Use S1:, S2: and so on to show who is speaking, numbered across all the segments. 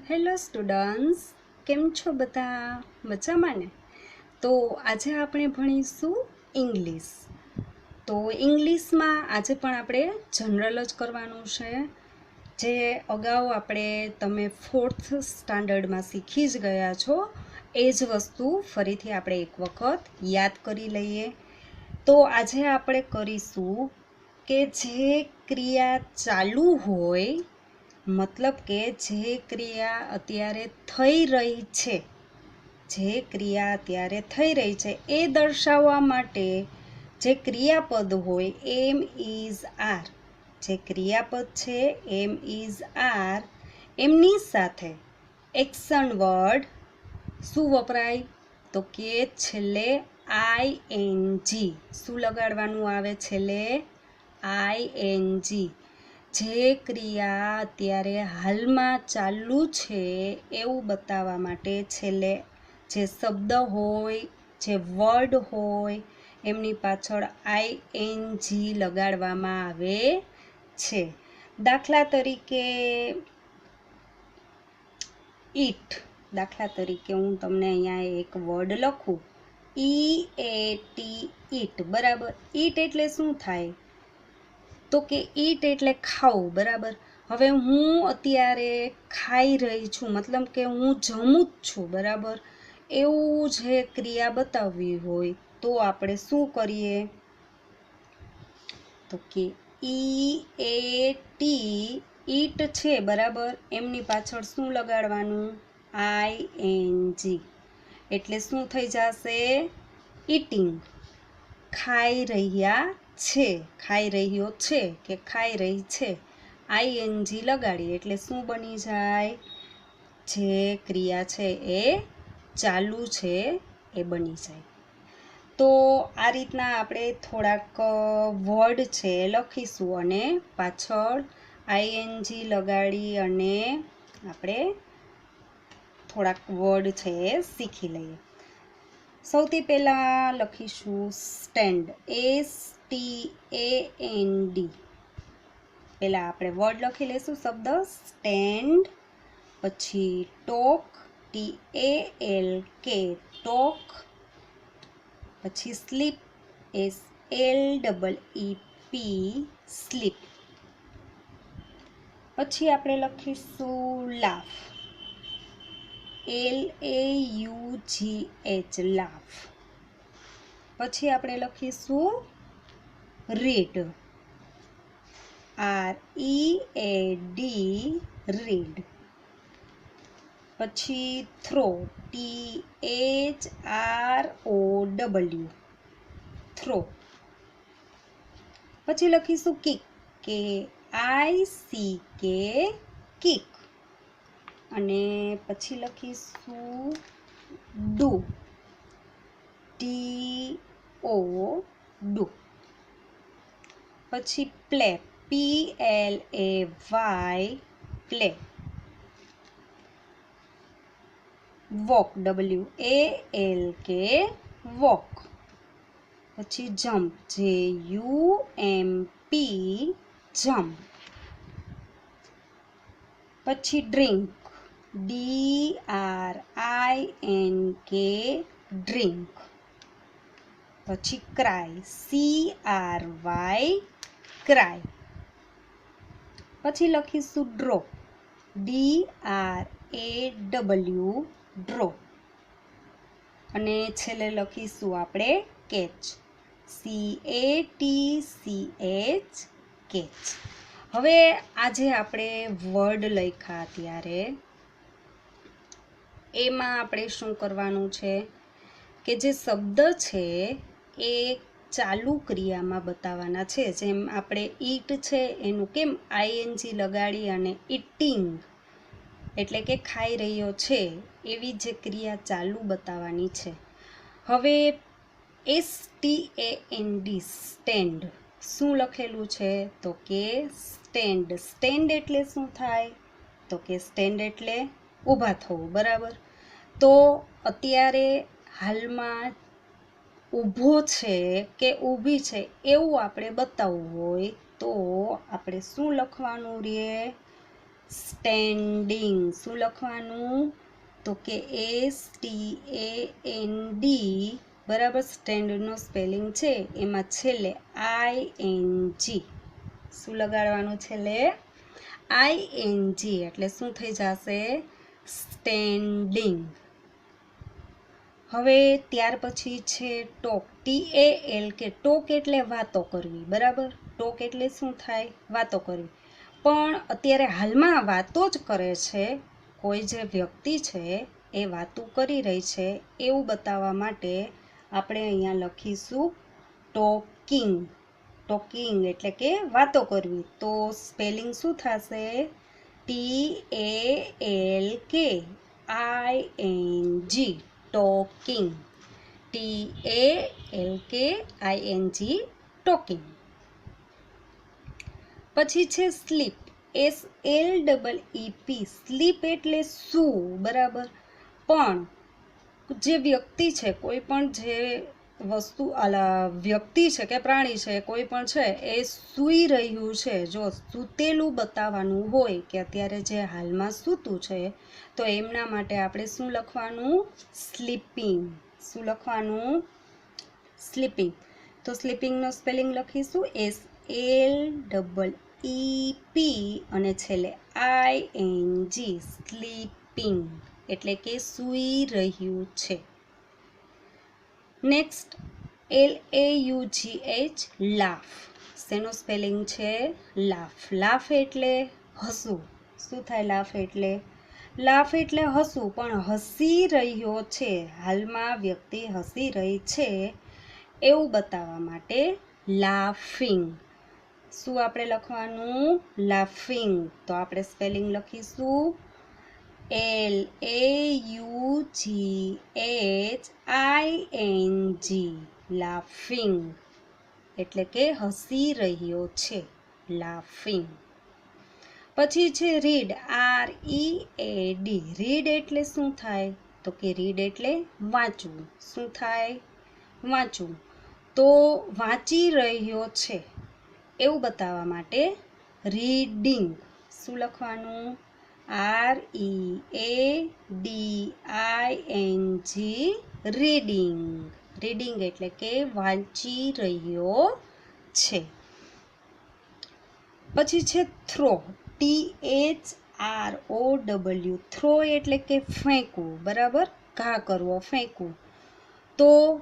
S1: Hello students, કેમ છો બધા? મજામાં ને? તો આજે આપણે ભણીશું ઇંગ્લિશ. તો ઇંગ્લિશમાં આજે પણ આપણે જનરલ જ કરવાનું છે. જે અગાઉ તમે 4th સ્ટાન્ડર્ડમાં શીખી જ ગયા છો એ જ વસ્તુ ફરીથી આપણે એક વખત યાદ કરી લઈએ. તો આજે આપણે કરીશું કે જે ક્રિયા ચાલુ હોય, મતલબ કે જે ક્રિયા અત્યારે થઈ રહી છે, એ દર્શાવવા માટે જે ક્રિયાપદ હોય એમ ઇઝ આર, જે ક્રિયાપદ છે એમ ઇઝ આર, એમની સાથે એક્શન વર્ડ શું વપરાય? તો કે છેલ્લે આઈએનજી. શું લગાડવાનું આવે છેલ્લે? આઈએનજી. જે ક્રિયા અત્યારે હાલમાં ચાલુ છે એવું બતાવવા માટે છેલ્લે જે શબ્દ હોય, જે વર્ડ હોય, એમની પાછળ આઈએનજી લગાડવામાં આવે છે. દાખલા તરીકે ઈટ. દાખલા તરીકે હું તમને અહીંયા એક વર્ડ લખું, EAT, ઈટ. બરાબર. ઈટ એટલે શું થાય? તો કે ઈટ એટલે ખાવું. બરાબર. હવે હું અત્યારે ખાઈ રહી છું, મતલબ કે હું જમું જ છું. બરાબર. એવું જે ક્રિયા બતાવવી હોય તો આપણે શું કરીએ? તો કે EAT, ઈટ છે. બરાબર. એમની પાછળ શું લગાડવાનું? આઈએનજી. એટલે શું થઈ જશે? ઈટિંગ. ખાઈ રહ્યા છે, ખાઈ રહ્યો છે કે ખાઈ રહી છે. આઈએનજી લગાડીએ એટલે શું બની જાય? જે ક્રિયા છે એ ચાલુ છે એ બની જાય. તો આ રીતના આપણે થોડાક વર્ડ છે લખીશું અને પાછળ આઈએનજી લગાડી અને આપણે થોડાક વર્ડ છે એ શીખી લઈએ. સૌથી પહેલાં લખીશું સ્ટેન્ડ, STAND. પહેલાં આપણે વર્ડ લખી લઈશું, શબ્દ સ્ટેન્ડ. પછી ટોક, TALK, ટોક. પછી સ્લીપ, SLEEP, સ્લીપ. પછી આપણે લખીશું લાફ, LAUGH, લાફ. પછી આપણે લખીશું રીડ, READ, રીડ. પછી થ્રો, THROW, થ્રો. પછી લખીશું કિક, KICK, કિક. અને પછી લખીશું ડુ, DO, ડુ. પછી play, PLAY, play. Walk, WALK, walk. પછી જમ્પ, JUMP, જમ્પ. પછી ડ્રિંક, DRINK, ડ્રિંક. પછી ક્રાય, CRY, ક્રાય. પછી લખીશું ડ્રો, DRAW, ડ્રો. અને છેલ્લે લખીશું આપણે કેચ, CATCH, કેચ. હવે આજે આપણે વર્ડ લખ્યા ત્યારે એમાં આપણે શું કરવાનું છે કે જે શબ્દ છે એ ચાલુ ક્રિયામાં બતાવવાના છે. જેમ આપણે ઈટ છે એનું કેમ આઈએનજી લગાડી અને ઈટિંગ એટલે કે ખાઈ રહ્યો છે, એવી જે ક્રિયા ચાલુ બતાવવાની છે. હવે STAND, સ્ટેન્ડ. શું લખેલું છે? તો કે સ્ટેન્ડ. સ્ટેન્ડ એટલે શું થાય? તો કે સ્ટેન્ડ એટલે ઊભા થવું. બરાબર. તો અત્યારે હાલમાં ઊભો છે કે ઊભી છે એવું આપણે બતાવવું હોય તો આપણે શું લખવાનું રહે? સ્ટેન્ડિંગ. શું લખવાનું? તો કે STAND, બરાબર. સ્ટેન્ડનો સ્પેલિંગ છે એમાં છેલ્લે ING. શું લગાડવાનું છેલ્લે? ING. એટલે શું થઈ જશે? સ્ટેન્ડિંગ. હવે ત્યાર પછી છે ટોક. TALK. ટોક એટલે વાતો કરવી, બરાબર. ટોક એટલે શું થાય? વાતો કરવી. પણ અત્યારે હાલમાં વાતો જ કરે છે, કોઈ જે વ્યક્તિ છે એ વાતો કરી રહી છે એવું બતાવવા માટે આપણે અહીંયા લખીશું ટોકિંગ. ટોકિંગ એટલે કે વાતો કરવી. તો સ્પેલિંગ શું થશે? TALKING. ટોકિંગ. TALKING. ટોકિંગ. પછી છે સ્લીપ. SLEEP. સ્લીપ એટલે શું, બરાબર. પણ જે વ્યક્તિ છે, કોઈ પણ જે વસ્તુ વ્યક્તિ છે કે પ્રાણી છે, કોઈ પણ છે એ સૂઈ રહ્યું છે, જો સૂતેલું બતાવવાનું હોય કે અત્યારે જે હાલમાં સૂતું છે, તો એમના માટે આપણે શું લખવાનું? સ્લીપિંગ. શું લખવાનું? સ્લીપિંગ. તો સ્લીપિંગનો સ્પેલિંગ લખીશું SLEEP અને છેલ્લે ING. સ્લીપિંગ એટલે કે સૂઈ રહ્યું છે. Next LAUGH. લાફ. શેનો સ્પેલિંગ છે? લાફ. લાફ એટલે હસવું. શું થાય લાફ એટલે? લાફ એટલે હસવું, પણ હસી રહ્યો છે, હાલમાં વ્યક્તિ હસી રહી છે એવું બતાવવા માટે લાફિંગ. શું આપણે લખવાનું? લાફિંગ. તો આપણે સ્પેલિંગ લખીશું LAUGHING. લાફિંગ એટલે કે હસી રહ્યો છે. લાફિંગ. પછી છે રીડ. READ. રીડ એટલે શું થાય? તો કે રીડ એટલે વાંચવું. શું થાય? વાંચવું. તો વાંચી રહ્યો છે એવું બતાવવા માટે રીડિંગ. શું લખવાનું? READING. રીડિંગ. રીડિંગ એટલે કે વાંચી રહ્યો છે. પછી છે થ્રો. THROW. થ્રો એટલે કે ફેંકવું, બરાબર. ઘા કરવો, ફેંકવું. તો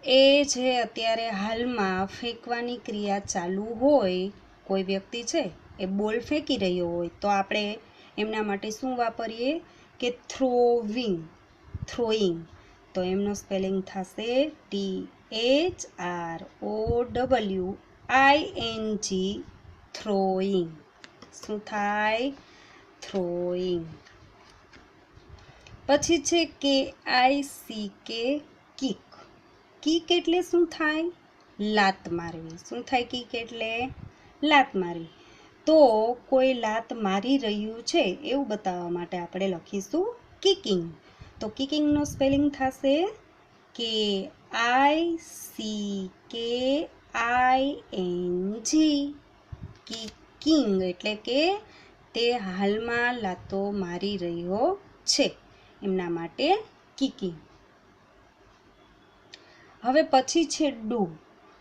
S1: એ જે અત્યારે હાલમાં ફેંકવાની ક્રિયા ચાલુ હોય, કોઈ વ્યક્તિ છે એ બોલ ફેંકી રહ્યો હોય, તો આપણે એમના માટે શું વાપરીએ? કે થ્રોવિંગ. થ્રોઈંગ. તો એમનો સ્પેલિંગ થશે THROWING. થ્રોઈંગ. શું થાય? થ્રોઈંગ. પછી છે KICK. કિક. કિક એટલે શું થાય? લાત મારવી. શું થાય? કિક એટલે લાત મારવી. તો કોઈ લાત મારી રહ્યું છે એવું બતાવવા માટે આપણે લખીશું કિકિંગ. તો કિકિંગનો સ્પેલિંગ થશે KICKING. કિકિંગ એટલે કે તે હાલમાં લાતો મારી રહ્યો છે, એમના માટે કિકિંગ. હવે પછી છે ડુ.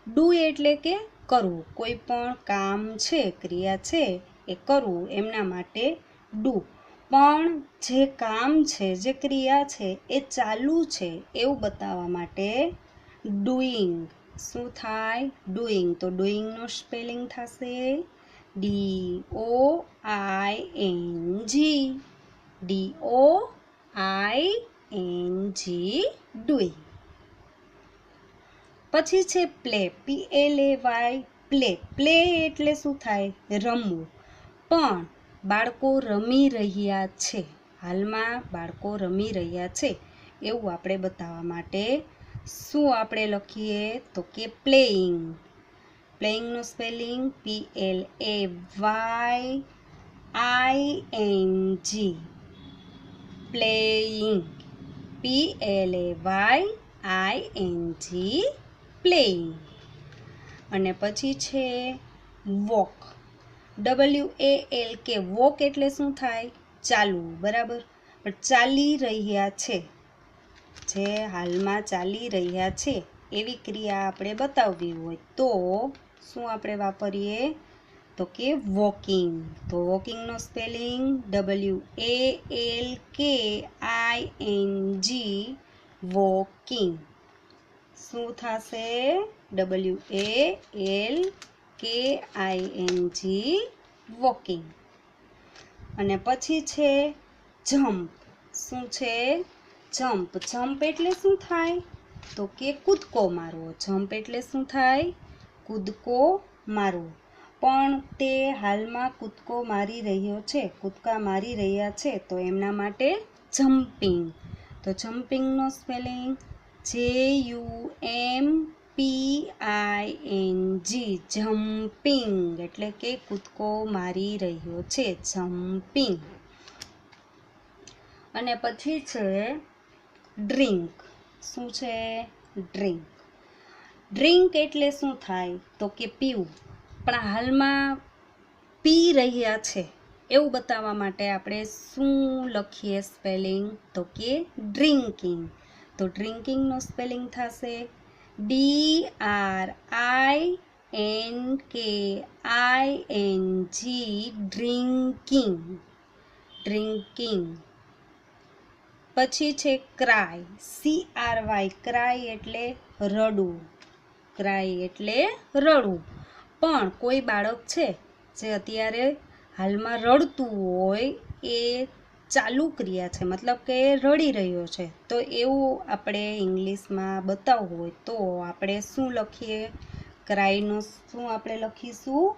S1: ડુ એટલે કે કરવું. કોઈ પણ કામ છે, ક્રિયા છે એ કરવું, એમના માટે ડુ. પણ જે કામ છે, જે ક્રિયા છે એ ચાલુ છે એવું બતાવવા માટે ડુઈંગ. શું થાય? ડુઈંગ. તો ડુઈંગનો સ્પેલિંગ થશે DOING. DOING. ડુઈંગ. પછી છે પ્લે. PLAY. પ્લે. પ્લે એટલે શું થાય? રમવું. પણ બાળકો રમી રહ્યા છે, હાલમાં બાળકો રમી રહ્યા છે એવું આપણે બતાવવા માટે શું આપણે લખીએ? તો કે પ્લેઇંગ. પ્લેઇંગનો spelling PLAYING. Playing. PLAYING. Playing. અને પછી છે વોક. WALK વોક એટલે શું થાય? ચાલવું, બરાબર. પણ ચાલી રહ્યા છે, જે હાલમાં ચાલી રહ્યા છે એવી ક્રિયા આપણે બતાવવી હોય તો શું આપણે વાપરીએ? તો કે વોકિંગ. તો વોકિંગનો સ્પેલિંગ WALKING, વોકિંગ. શું થશે? WALKING, walking. અને પછી છે જમ્પ. શું છે? જમ્પ. જમ્પ એટલે શું થાય? તો કે કૂદકો મારવો. જમ્પ એટલે શું થાય? કૂદકો મારવો. પણ તે હાલમાં કૂદકો મારી રહ્યો છે, કૂદકા મારી રહ્યા છે, તો એમના માટે જમ્પિંગ. તો જમ્પિંગનો સ્પેલિંગ JUMPING, જમ્પિંગ એટલે કે કૂદકો મારી રહ્યો છે, જમ્પિંગ. અને પછી છે ડ્રિંક. શું છે? ડ્રિંક. ડ્રિંક એટલે શું થાય? તો કે પીવું. પણ હાલમાં પી રહ્યા છે એવું બતાવવા માટે આપણે શું લખીએ સ્પેલિંગ? તો કે ડ્રિંકિંગ. તો ડ્રિંકિંગનો સ્પેલિંગ થશે DRINKING, ડ્રિંકિંગ, ડ્રિંકિંગ. પછી છે ક્રાય. CRY, ક્રાય એટલે રડવું. ક્રાય એટલે રડવું. પણ કોઈ બાળક છે જે અત્યારે હાલમાં રડતું હોય, એ ચાલુ ક્રિયા છે, મતલબ કે રડી રહ્યો છે, તો એવું આપણે ઇંગ્લિશમાં બતાવવું હોય તો આપણે શું લખીએ? ક્રાયનો શું આપણે લખીશું?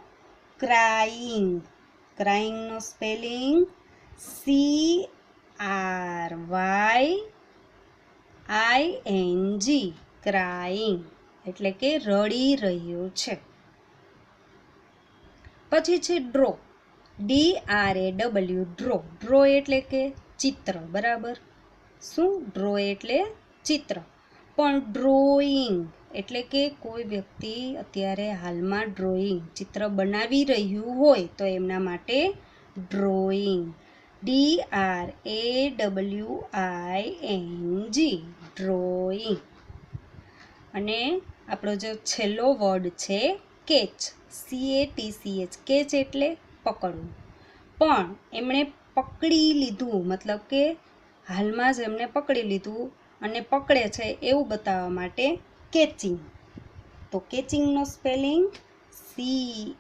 S1: ક્રાઇંગ. ક્રાઇંગનો સ્પેલિંગ CRYING, ક્રાઇંગ એટલે કે રડી રહ્યો છે. પછી છે ડ્રો. DRAW, draw. ડ્રો એટલે કે ચિત્ર, બરાબર. શું? ડ્રો એટલે ચિત્ર. પણ ડ્રોઈંગ એટલે કે કોઈ વ્યક્તિ અત્યારે હાલમાં ડ્રોઈંગ, ચિત્ર બનાવી રહ્યું હોય તો એમના માટે ડ્રોઈંગ. DRAWING, drawing. અને આપણો જે છેલ્લો વર્ડ છે કેચ. CATCH, કેચ એટલે પકડવું. પણ એમણે પકડી લીધું, મતલબ કે હાલમાં જ એમણે પકડી લીધું અને પકડે છે એવું બતાવવા માટે કેચિંગ. તો કેચિંગનો સ્પેલિંગ CATCHING,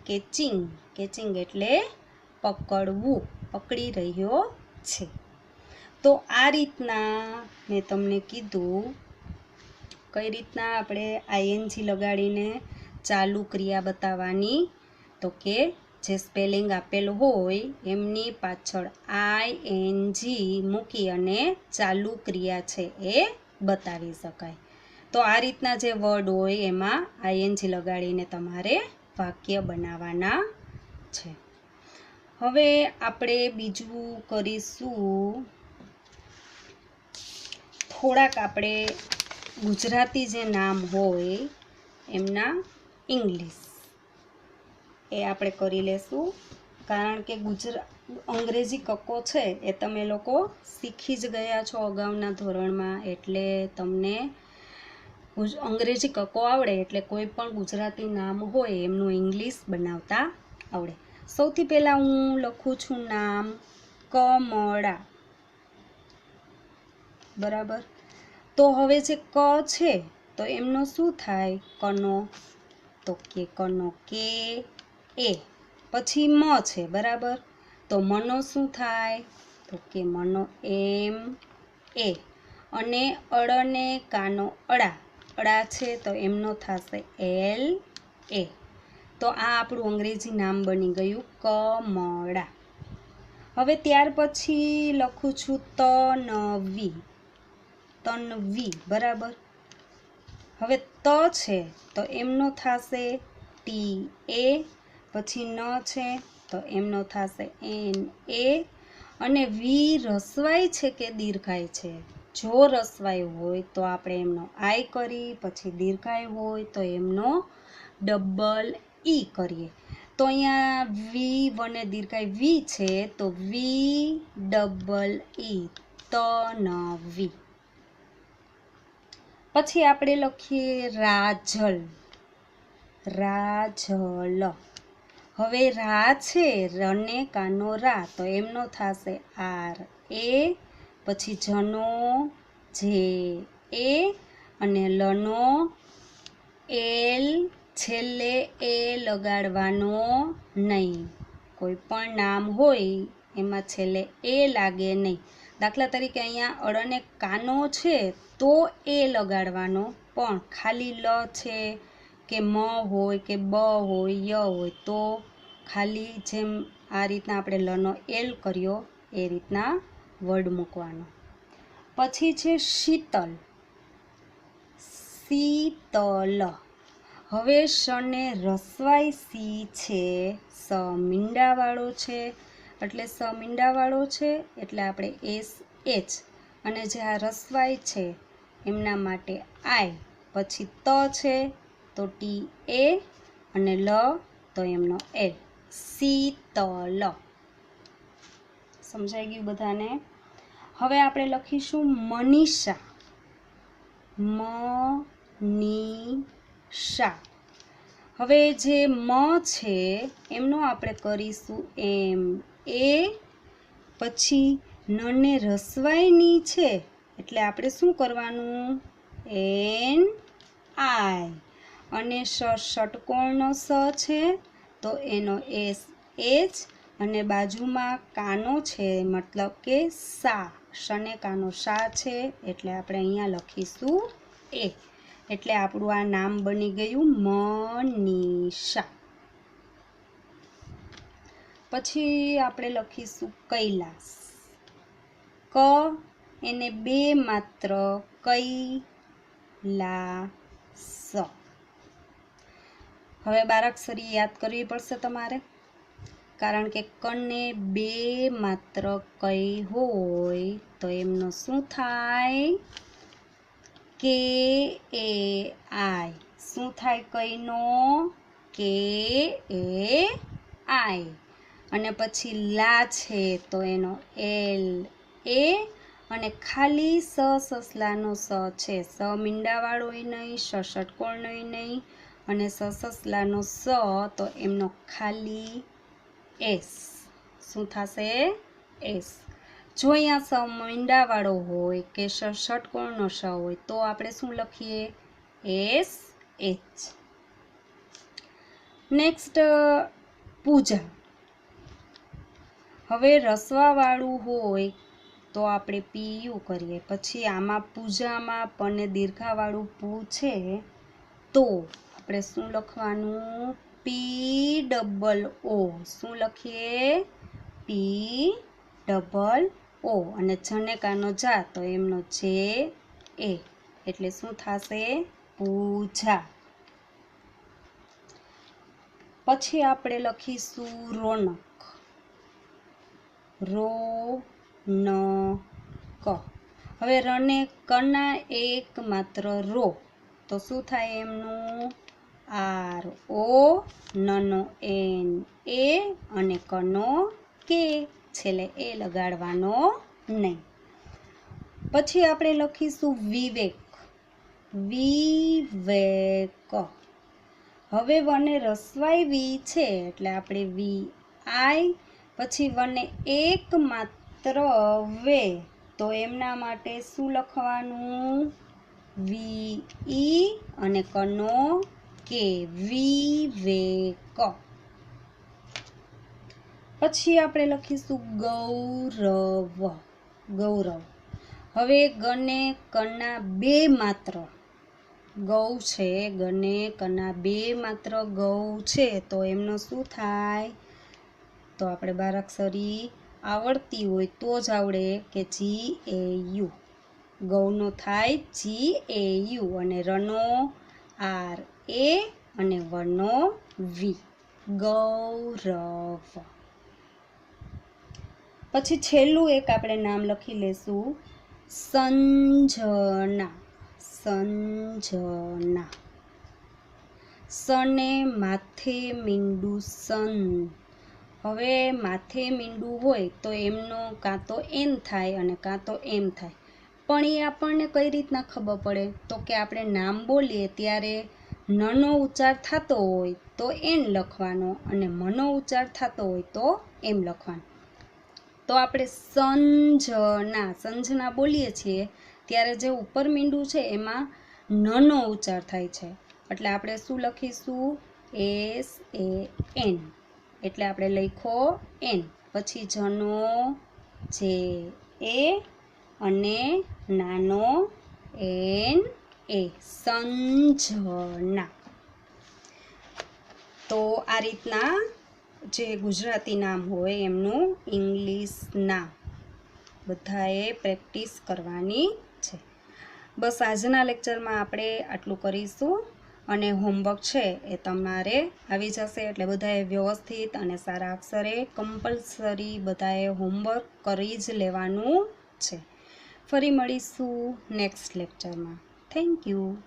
S1: કેચિંગ. કેચિંગ એટલે પકડવું, પકડી રહ્યો છે. તો આ રીતના મેં તમને કીધું કઈ રીતના આપણે ING લગાડીને ચાલુ ક્રિયા બતાવવાની. તો કે જે સ્પેલિંગ આપેલ હોય એમની પાછળ ING મૂકી અને ચાલુ ક્રિયા છે એ બતાવી શકાય. તો આ રીતના જે વર્ડ હોય એમાં ING લગાડીને તમારે વાક્ય બનાવવાના છે. હવે આપણે બીજું કરીશું, થોડાક આપણે ગુજરાતી જે નામ હોય એમના ઇંગ્લિશ એ આપણે કરી લેશું. કારણ કે અંગ્રેજી કક્કો છે એ તમે લોકો શીખી જ ગયા છો અગાઉના ધોરણમાં, એટલે તમને અંગ્રેજી કક્કો આવડે એટલે કોઈ પણ ગુજરાતી નામ હોય એમનું ઇંગ્લિશ બનાવતા આવડે. સૌથી પહેલાં હું લખું છું નામ કમળા, બરાબર. તો હવે જે ક છે તો એમનો શું થાય? કનો. તો કે કનો કે એ. પછી મ છે, બરાબર. તો મનો શું થાય? તો કે મનો એમ એ. અને અળને કાનો અળા. અળા છે તો એમનો થશે એલ એ. તો આ આપણું અંગ્રેજી નામ બની ગયું કમળા. હવે ત્યાર પછી લખું છું તનવી. તનવી, બરાબર. હવે ત છે તો એમનો થશે ટી એ. પછી ન છે તો એમનો થશે એન એ. અને વી રસવાય છે કે દીર્ઘાય છે? જો રસવાઈ હોય તો આપણે એમનો આઈ કરી, પછી દીર્ઘાઈ હોય તો એમનો ડબલ ઈ કરીએ. તો અહીંયા વી વને દીર્ઘાઈ વી છે તો વી ડબલ ઈ તનવી. પછી આપણે લખીએ રાજલ, રાજલ. હવે રા છે, રને કાનો રા, તો એમનો થશે આર એ, પછી જનો જે એ, અને લનો એલ, છેલ્લે એ લગાડવાનો નહીં. કોઈ પણ નામ હોય એમાં છેલ્લે એ લાગે નહીં. દાખલા તરીકે અહીંયા અળને કાનો છે તો એ લગાડવાનો, પણ ખાલી લ છે કે મ હોય કે બ હોય ય હોય તો ખાલી જેમ આ રીતના આપણે લનો એલ કર્યો એ રીતના વર્ડ મૂકવાનો. પછી છે શીતલ, શીતલ. હવે શને રસવાઈ સી છે, સ મીંડાવાળો છે, એટલે સ મીંડાવાળો છે એટલે આપણે એસ એચ, અને જે આ રસવાઈ છે એમના માટે આઈ, પછી ત છે તો ટી એ, અને લ તો એમનો એલ, શીતલ. સમજાઈ ગયું બધાને? હવે આપણે લખીશું મનીષા, મનીષા. હવે જે મ છે એમનો આપણે કરીશું એમ એ, પછી નને રસવાઈની છે એટલે આપણે શું કરવાનું એન આઈ, અને ષટકોણનો સ છે તો એનો એસ એચ, અને બાજુમાં કાનો છે મતલબ કે સા, શને કાનો સા છે એટલે આપણે અહીંયા લખીશું એ, એટલે આપણું આ નામ બની ગયું મનીષા. પછી આપણે લખીશું કૈલાસ, ક એને બે માત્ર કૈલાસ. હવે બારાક્ષરી યાદ કરવી પડશે તમારે, કારણ કે કને બે માત્ર કઈ હોય તો એમનો શું થાય કે એ આઈ. શું થાય કઈનો કે એ આઈ, અને પછી લા છે તો એનો એલ એ, અને ખાલી સ સસલાનો સ છે, સ મીંડાવાળોય નહીં, સ ષટકોણનોય નહીં, અને સ સસલાનો સ તો એમનો ખાલી એસ. શું થશે એસ. જો અહીંયા સ મીંડાવાળો હોય કે ષટકોણનો સ હોય તો આપણે શું લખીએ એસ એચ. નેક્સ્ટ પૂજા. હવે રસવાવાળું હોય તો આપણે પીયુ કરીએ, પછી આમાં પૂજામાં પને દીર્ઘાવાળું પૂ છે તો આપણે શું લખવાનું પી ડબલ ઓ. શું લખીએ પી ડબલ ઓ, અને જને કાનો જા તો એમનો જે એ, એટલે શું થશે પૂજા. પછી આપણે લખીશું રોનક, રોનક. હવે રને કના એક માત્ર રો તો શું થાય એમનું આર ઓ, નનો એન એ, અને કનો કે, છેલ્લે એ લગાડવાનો નહીં. પછી આપણે લખીશું વિવેક, વિવેક. હવે વને રસવાઈ વી છે એટલે આપણે વી આઈ, પછી વને એક માત્ર વે તો એમના માટે શું લખવાનું વી ઈ, અને કનો કે, વિવેક. પછી આપણે લખીશું ગૌરવ, ગૌરવ. હવે ગને કના બે માત્ર ગૌ છે, ગને કના બે માત્ર ગૌ છે તો એમનો શું થાય, તો આપણે બારાક્ષરી આવડતી હોય તો જ આવડે કે જી એ યુ. ગૌનો થાય જી એ યુ, અને રનો આર એ, અને વનો વી, ગૌરવ. પછી છેલ્લું એક આપણે નામ લખી લેશું સંજના, સંજના. સને માથે મીંડું સન. હવે માથે મીંડું હોય તો એમનો કાં તો એન થાય અને કાં તો એમ થાય. પણ એ આપણને કઈ રીતના ખબર પડે? તો કે આપણે નામ બોલીએ ત્યારે નનો ઉચ્ચાર થતો હોય તો એન લખવાનો અને મનો ઉચ્ચાર થતો હોય તો એમ લખવાનો. તો આપણે સંજના, સંજના બોલીએ છીએ ત્યારે જે ઉપર મીંડું છે એમાં નનો ઉચ્ચાર થાય છે, એટલે આપણે શું લખીશું? SAN. એટલે આપણે લખ્યો એન, પછી જનો જે એ અને નાનો એન એ, સંજના. તો આ રીતના જે ગુજરાતી નામ હોય એમનું ઇંગ્લિશ નામ બધાએ પ્રેક્ટિસ કરવાની છે. બસ આજના લેક્ચરમાં આપણે આટલું કરીશું અને હોમવર્ક છે એ તમારે આવી જશે, એટલે બધાએ વ્યવસ્થિત અને સારા અક્ષરે કમ્પલસરી બધાએ હોમવર્ક કરી જ લેવાનું છે. ફરી મળીશું નેક્સ્ટ લેક્ચરમાં. Thank you.